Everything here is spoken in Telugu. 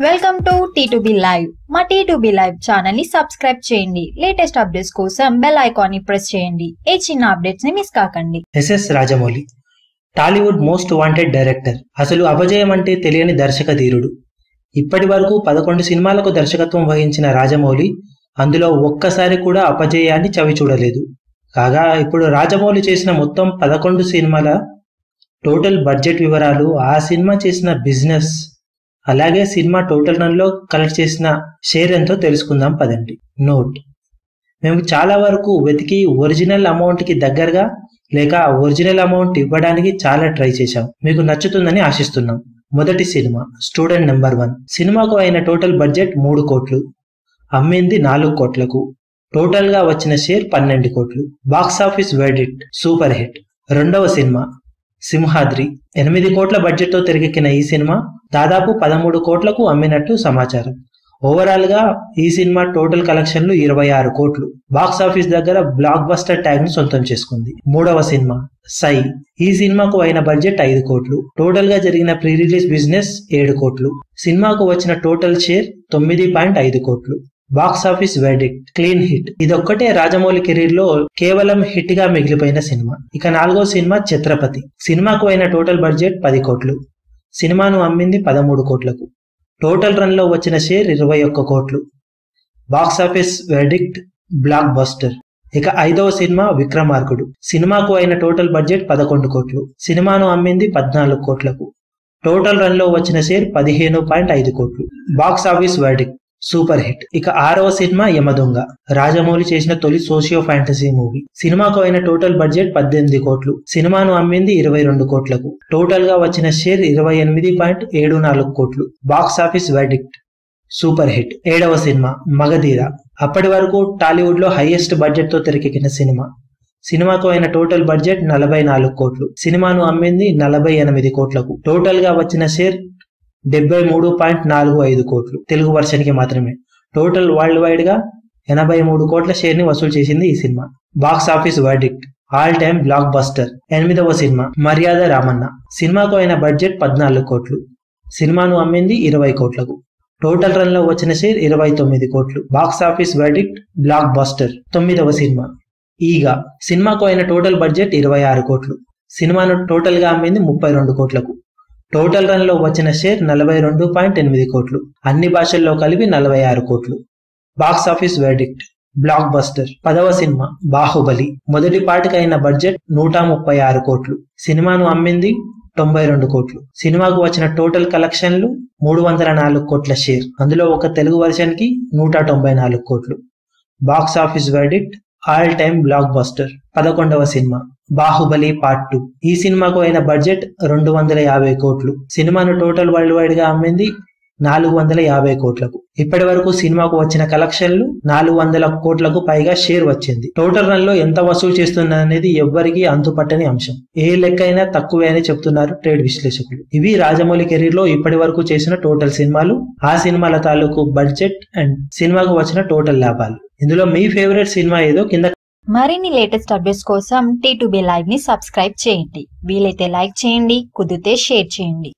Welcome to T2B live. మా T2B లైవ్ ఛానల్ ని సబ్స్క్రైబ్ చేయండి. లేటెస్ట్ అప్డేట్స్ కోసం బెల్ ఐకాన్ ని ప్రెస్ చేయండి. ఏ చిన్న అప్డేట్స్ ని మిస్ కాకండి. SS Rajamouli Tollywood most wanted director. అసలు అపజయం అంటే తెలియని దర్శక ధీరుడు. ఇప్పటి వరకు 11 సినిమాలకు దర్శకత్వం వహించిన రాజమౌళి అందులో ఒక్కసారి కూడా అపజయాన్ని చవి చూడలేదు. కాగా ఇప్పుడు రాజమౌళి చేసిన మొత్తం 11 సినిమాల టోటల్ బడ్జెట్ వివరాలు, ఆ సినిమా చేసిన బిజినెస్, అలాగే సినిమా టోటల్ రన్ లో కలెక్ట్ చేసిన షేర్ ఎంతో తెలుసుకుందాం పదండి. నోట్: మేము చాలా వరకు వెతికి ఒరిజినల్ అమౌంట్ కి దగ్గరగా లేక ఒరిజినల్ అమౌంట్ ఇవ్వడానికి చాలా ట్రై చేశాం. మీకు నచ్చుతుందని ఆశిస్తున్నాం. మొదటి సినిమా స్టూడెంట్ నెంబర్ 1. సినిమాకు అయిన టోటల్ బడ్జెట్ 3 కోట్లు, అమ్మింది 4 కోట్లకు, టోటల్ గా వచ్చిన షేర్ 12 కోట్లు. Box office verdict super hit. రెండవ సినిమా సింహాద్రి. 8 కోట్ల బడ్జెట్ తో తెరకెక్కిన ఈ సినిమా దాదాపు 13 కోట్లకు అమ్మినట్టు సమాచారం. ఓవరాల్ గా ఈ సినిమా టోటల్ కలెక్షన్లు 26 కోట్లు. బాక్స్ ఆఫీస్ దగ్గర బ్లాక్ బస్టర్ ట్యాగ్ ను సొంతం చేసుకుంది. మూడవ సినిమా సై. ఈ సినిమాకు అయిన బడ్జెట్ 5 కోట్లు, టోటల్ గా జరిగిన ప్రీ రిలీజ్ బిజినెస్ 7 కోట్లు. సినిమాకు వచ్చిన టోటల్ షేర్ 9.5 కోట్లు. Box office verdict clean hit. ఇదొక్కటే రాజమౌళి కెరీర్ లో కేవలం హిట్ గా మిగిలిపోయిన సినిమా. ఇక 4వ సినిమా ఛత్రపతి. సినిమాకు అయిన టోటల్ బడ్జెట్ 10 కోట్లు, సినిమాను అమ్మింది 13 కోట్లకు, టోటల్ రన్ లో వచ్చిన షేర్ 21 కోట్లు. Box office verdict block buster. ఇక 5వ సినిమా విక్రమార్కుడు. సినిమాకు అయిన టోటల్ బడ్జెట్ 11 కోట్లు, సినిమాను అమ్మింది 14 కోట్లకు, టోటల్ రన్ లో వచ్చిన షేర్ 15.5 కోట్లు. Box office verdict super hit. ఇక 6వ సినిమా యమదొంగ. రాజమౌళి చేసిన తొలి సోషియో ఫ్యాంటసీ మూవీ. సినిమాకు అయిన టోటల్ బడ్జెట్ 18 కోట్లు, సినిమాను అమ్మింది 22 కోట్లకు, టోటల్ గా వచ్చిన షేర్ 28.74 కోట్లు. Box office verdict super hit. 7వ సినిమా మగధీర. అప్పటి వరకు టాలీవుడ్ లో హైయెస్ట్ బడ్జెట్ తో తెరకెక్కిన సినిమా. సినిమాకు అయిన టోటల్ బడ్జెట్ 44 కోట్లు, సినిమాను అమ్మింది 48 కోట్లకు, టోటల్ గా వచ్చిన షేర్ 73.45 కోట్లు. తెలుగు వర్షన్ కి మాత్రమే. టోటల్ వరల్డ్ వైడ్ గా 83 కోట్ల షేర్ ని వసూలు చేసింది ఈ cinema. Box office verdict all time block buster. 8వ సినిమా మర్యాద రామన్న. సినిమాకు అయిన బడ్జెట్ 14 కోట్లు, సినిమాను అమ్మింది 20 కోట్లకు, టోటల్ రన్ లో వచ్చిన షేర్ 29 కోట్లు. Box office verdict blockbuster. 9వ సినిమా ఈగా. సినిమాకు అయిన టోటల్ బడ్జెట్ 26 కోట్లు, సినిమాను టోటల్ గా అమ్మింది 32 కోట్లకు, టోటల్ రన్ లో వచ్చిన షేర్ 42.8 కోట్లు. అన్ని భాషల్లో కలిపి 46 కోట్లు. Box office verdict block buster. 10వ సినిమా బాహుబలి. మొదటి పార్ట్కి అయిన బడ్జెట్ 136 కోట్లు, సినిమాను అమ్మింది 92 కోట్లు, సినిమాకు వచ్చిన టోటల్ కలెక్షన్లు 304 కోట్ల షేర్. అందులో ఒక తెలుగు వర్షన్ కి 194 కోట్లు. Box office verdict all time blockbuster. 11వ సినిమా బాహుబలి పార్ట్ 2. ఈ సినిమాకు అయిన బడ్జెట్ 250 కోట్లు, సినిమాను టోటల్ వరల్డ్ వైడ్ గా అమ్మింది 450 కోట్లకు. ఇప్పటి వరకు సినిమాకు వచ్చిన కలెక్షన్లు 400 కోట్లకు పైగా షేర్ వచ్చింది. టోటల్ రన్ లో ఎంత వసూలు చేస్తుందనేది ఎవ్వరికీ అంతుపట్టని అంశం. ఏ లెక్కైనా తక్కువే అని చెప్తున్నారు ట్రేడ్ విశ్లేషకులు. ఇవి రాజమౌళి కెరీర్ లో ఇప్పటి వరకు చేసిన టోటల్ సినిమాలు, ఆ సినిమాల తాలూకు బడ్జెట్ అండ్ సినిమాకు వచ్చిన టోటల్ లాభాలు. ఇందులో మీ ఫేవరెట్ సినిమా ఏదో కింద. మరిన్ని లేటెస్ట్ అప్డేట్స్ కోసం T2B లైవ్ ని సబ్స్క్రైబ్ చేయండి. వీలైతే లైక్ చేయండి, కుదిరితే షేర్ చేయండి.